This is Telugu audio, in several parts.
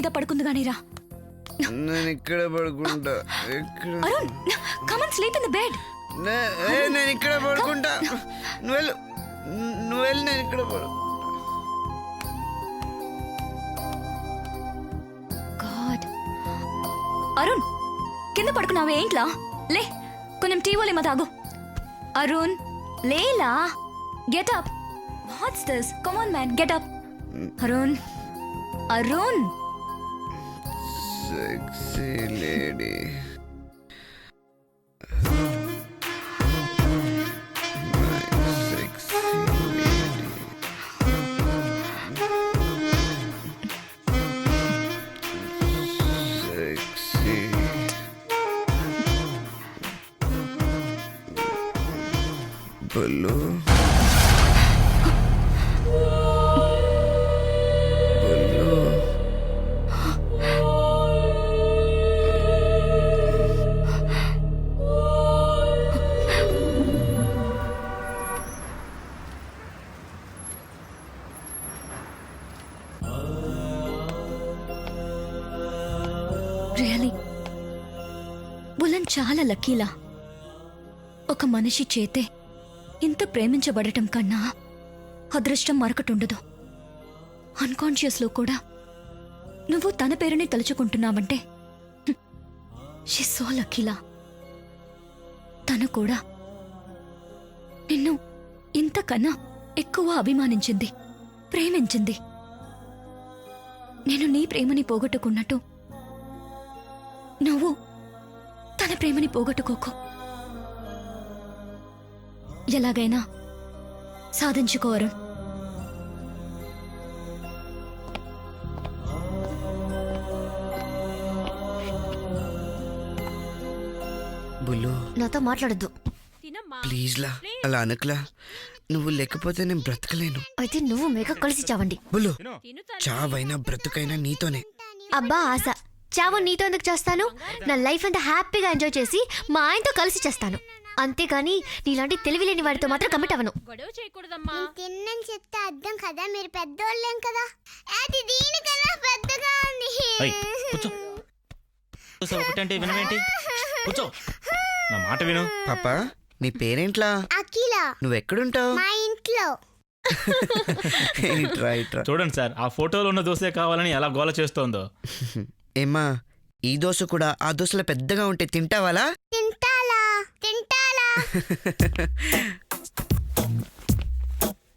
మీద పడుకుంది గానీ రా. నేను ఇక్కడ పడుకుంటా. Arun, come on sleep in the bed. నేను ఇక్కడ పడుకుంటా. నువ్వు వెళ్ళు, నేను ఇక్కడ పడు. గాడ్, అరుణ్ కింద పడుకున్నావే ఏంట్లా? లే, కొంచెం టీ ఓలేమో తాగు. అరుణ్ లేలా, get up. What's this? Come on man, get up. Arun, Arun. Sexy lady. బల్లు రియలీ బులన్ చాలా లక్కీలా. ఒక మనిషి చేతే ఇంత ప్రేమించబడటం కన్నా అదృష్టం మరొకటుండదు. అన్కాన్షియస్ లో కూడా నువ్వు తన పేరుని తలుచుకుంటున్నావంటే షీ సో లక్కీలా. తను కూడా నిన్ను ఇంతకన్నా ఎక్కువ అభిమానించింది, ప్రేమించింది. నేను నీ ప్రేమని పోగొట్టుకున్నట్టు నువ్వు తన ప్రేమని పోగొట్టుకోకు. ఎలాగైనా సాధించుకోరు. బుల్లు, నాతో మాట్లాడద్దు ప్లీజ్ లా. అలా అనకలా. నువ్వు లేకపోతే నేను బ్రతకలేను. అయితే నువ్వు మేఘ కలిసి చావండి. బుల్లు, చావైనా బ్రతుకైనా నీతోనే. అబ్బా ఆశ, చావు నీతో ఎందుకు చేస్తాను? నా లైఫ్ అంతా హ్యాపీగా ఎంజాయ్ చేసి మా ఆయనతో కలిసి చేస్తాను. అంతేగాని నీలాంటి తెలివిలేని వాడితో మాత్రం కమిట్ అవ్వను. తిన్నని చెప్తే అర్థం కదా, మీరు పెద్దోళ్ళేం కదా. అది దీనికన్నా పెద్దగా ఉంది. ఒకటంటే వినవేంటి? కూర్చో, నా మాట విను. పాపా, నీ పేరేంట్లా? అఖిల. నువ్వెక్కడుంటావు? మా ఇంట్లో. చూడండి సార్, ఆ ఫోటోలో ఉన్న దోసే కావాలని ఎలా గోల చేస్తోందో. ఏమ్మా, ఈ దోశ కూడా ఆ దోశలో పెద్దగా ఉంటే తింటావాలా? తింటాలా.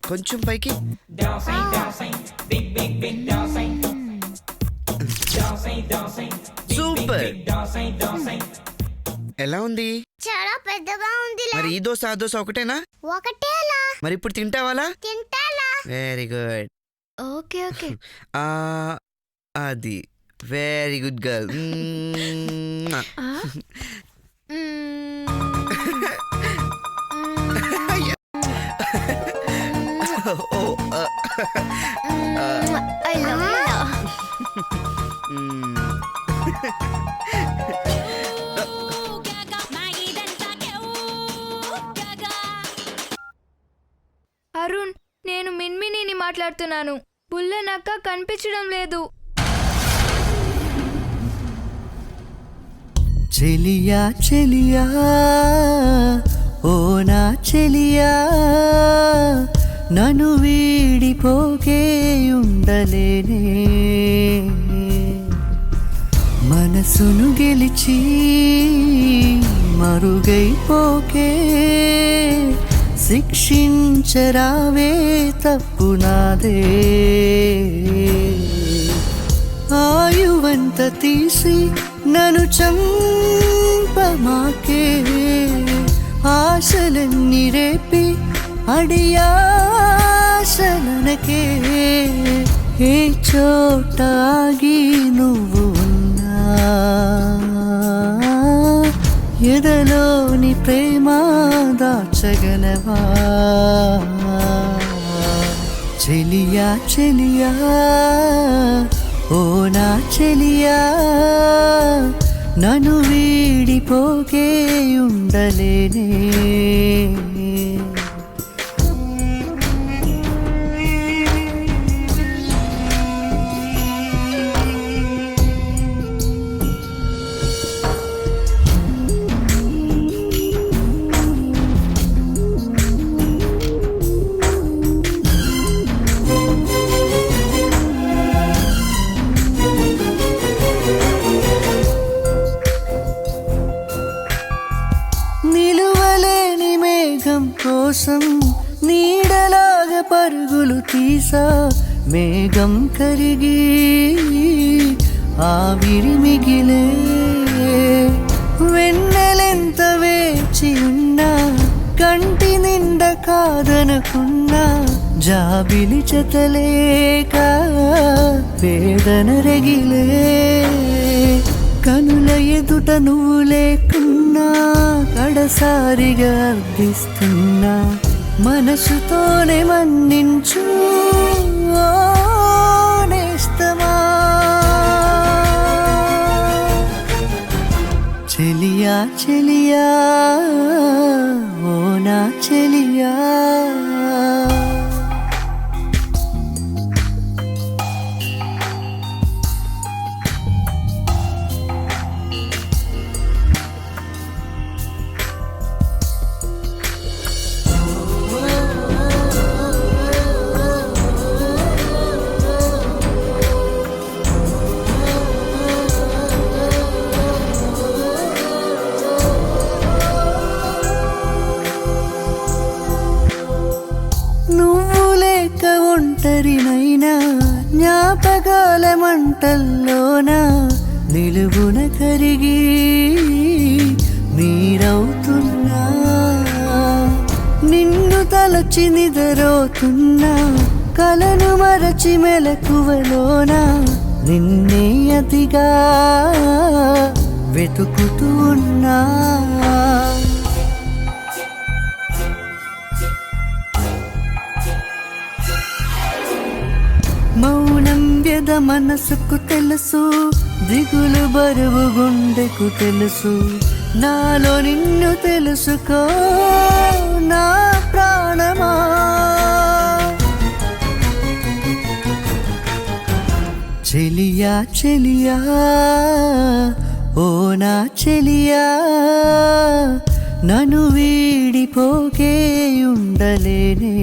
కొంచెం పైకి. సూపర్. ఎలా ఉంది? చాలా పెద్దగా ఉంది. మరి ఈ దోశ ఆ దోశ ఒకటేనా? ఒకటేలా. మరి ఇప్పుడు తింటావాలా? తింటాలా. Very good. Okay okay. అది very good girl. I love Arun, నేను మిన్మినిని మాట్లాడుతున్నాను. బుల్లనక్క కనిపించడం లేదు. చెలియా చెలియా, ఓ నా చెలియా, నన్ను వీడిపోకే ఉండలేనే. మనసును గెలిచి మరుగైపోకే, శిక్షించరావే తప్పు నాదే. ఆయువంత తీసి నన్ను చంపమాకే, ఆశలన్నీ రేపి అడియాశలనకే. ఏ చోట ఆగి నువ్వు ఉన్నా, ఎదలోని ప్రేమ దాచగలవా? చెలియా చెలియా, ఓ నా చెలియా, నన్ను వీడిపోకే ఉండలేనే. కోసం నీడలాగా పరుగులు తీసా మేఘం కరిగి ఆవిరి మిగిలే వెన్నెలెంత వేచి ఉన్నా కంటి నిండ కాదనుకున్నా జాబిలి చెతలేక వేదన రగిలే కనుల ఎదుట నువ్వు లేకున్నా కడసారిగా అర్థిస్తున్నా మనసుతోనే మన్నించు ఓ నేస్తమా చెలియా చెలియా ఓ నా చెలియా నువ్వు లేక ఒంటరినైనా జ్ఞాపకాల మంటల్లోన నిలువున కరిగి నీరవుతున్నా నిన్ను తలచి నిదరోతున్నా కలను మరచి మెలకువలోన నిన్నే అతిగా వెతుకుతూ ఉన్నా మౌనం వ్యధ మనసుకు తెలుసు దిగులు బరువు గుండెకు తెలుసు నాలో నిన్ను తెలుసుకో నా ప్రాణమా చెలియా చెలియా ఓ నా చెలియా నన్ను వీడిపోకే ఉండలేనే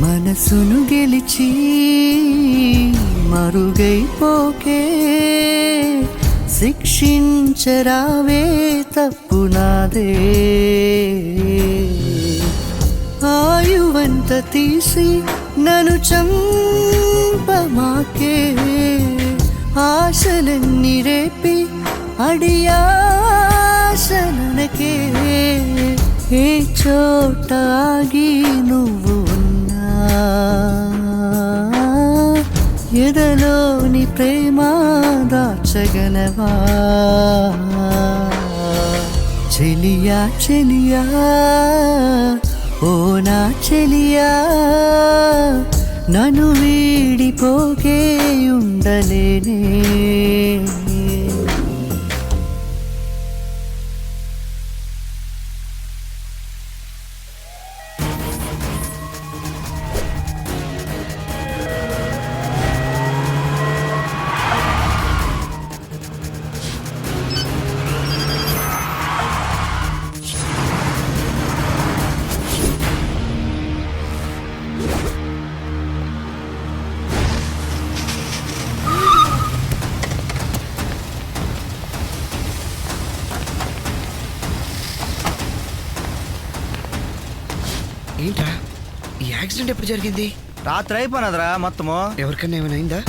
మనసును గెలిచి మరుగైపోకే శిక్షించరావే తప్పు నాదే ఆయువంత తీసి నన్ను చంపమాకే ఆశలన్నీ రేపి అడియాశనకే ఏ చోట ఆగి నువ్వు ఎదలోని ప్రేమ దాచగలవా చెలియా చెలియా ఓ నా చెలియా నన్ను వీడిపోకే ఉండలేనే ఏంట్రా ఈ యాక్సిడెంట్ ఎప్పుడు జరిగింది? రాత్రి అయిపోయినదిరా మొత్తము. ఎవరికన్నా ఏమైనా అయిందా?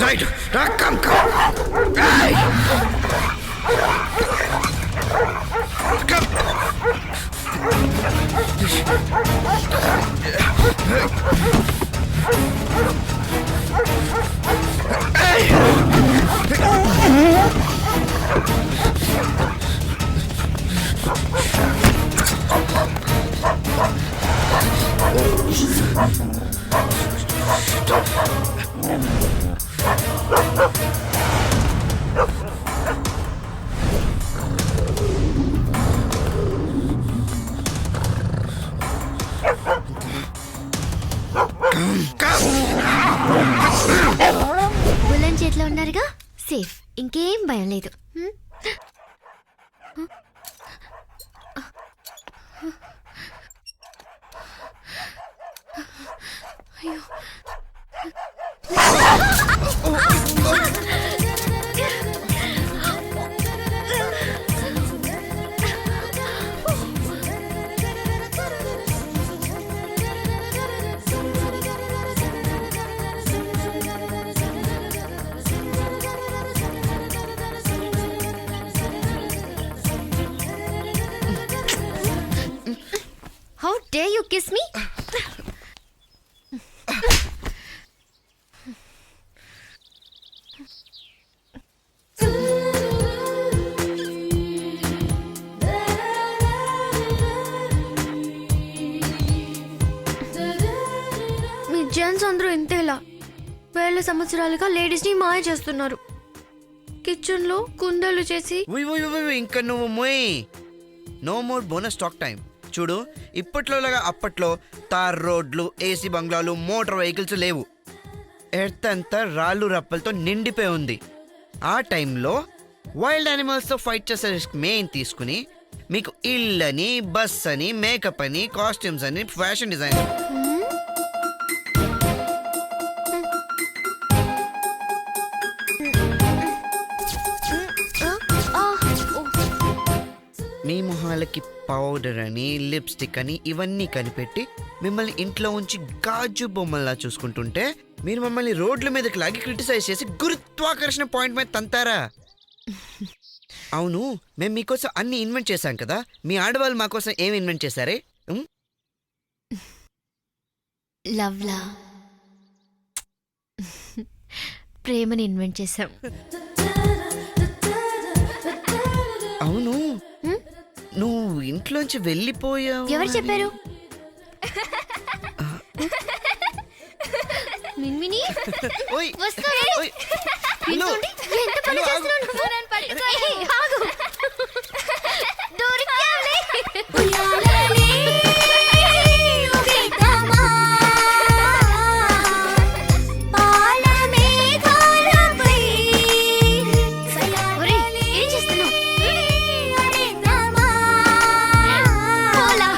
రైట్ రా కమ్ కమ్ కమ్ బుల్లన్ చేతిలో ఉన్నారుగా, సేఫ్, ఇంకేం భయం లేదు. How dare you kiss me? Me gents అందరూ ఇంతేలా వేల సంవత్సరాలుగా లేడీస్ ని మాయ చేస్తున్నారు. కిచెన్ లో కుందలు చేసి ఇంకా నువ్వు మొయ్. No more bonus talk time. చూడు, ఇప్పట్లోలాగా అప్పట్లో తార్ రోడ్లు, ఏసీ బంగ్లాలు, మోటార్ వెహికల్స్ లేవు. ఎర్త్ అంతా రాళ్ళు రప్పలతో నిండిపోయి ఉంది. ఆ టైంలో వైల్డ్ యానిమల్స్తో ఫైట్ చేసే రిస్క్ మెయిన్ తీసుకుని మీకు ఇల్లని, బస్ అని, మేకప్ అని, కాస్ట్యూమ్స్ అని, ఫ్యాషన్ డిజైన్. మీ మొహాలకి పౌడర్ అని, లిప్స్టిక్ అని ఇవన్నీ కనిపెట్టి మిమ్మల్ని ఇంట్లో ఉంచి గాజు బొమ్మల్లా చూసుకుంటుంటే మీరు మమ్మల్ని రోడ్ల మీదకి లాగి క్రిటిసైజ్ చేసి గురుత్వాకర్షణ పాయింట్ మీద తంతారా? అవును, మేము మీకోసం అన్ని ఇన్వెంట్ చేశాం కదా, మీ ఆడవాళ్ళు మా కోసం ఏమి ఇన్వెంట్ చేశారే? లవ్లా, ప్రేమని ఇన్వెంట్ చేశాం. అవును, నువ్వు ఇంట్లోంచి వెళ్ళిపోయావు. ఎవరు చెప్పారు? మిన్మిని ఓయ్, వస్తాను. ఓయ్, హలో, ఎంత పని హలో, ఆగు. చేస్తున్నావు నువ్వు? నన్ను పట్టుకో. ఏయ్, ఆగు. దొరికావులే. ఒరేయ్, ఏం చేస్తున్నావు? పోలా.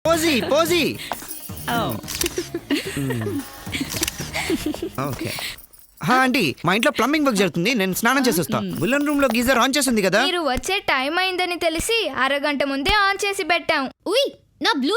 పోజీ పోజీ. ఓకే. ఆంటీ, మా ఇంట్లో ప్లంబింగ్ వర్క్ జరుగుతుంది, నేను స్నానం చేసి వస్తా. బుల్లన్ రూమ్ లో గీజర్ ఆన్ చేసింది కదా. మీరు వచ్చే టైం అయిందని తెలిసి అరగంట ముందే ఆన్ చేసి పెట్టాం. ఉయ్, నా బ్లూ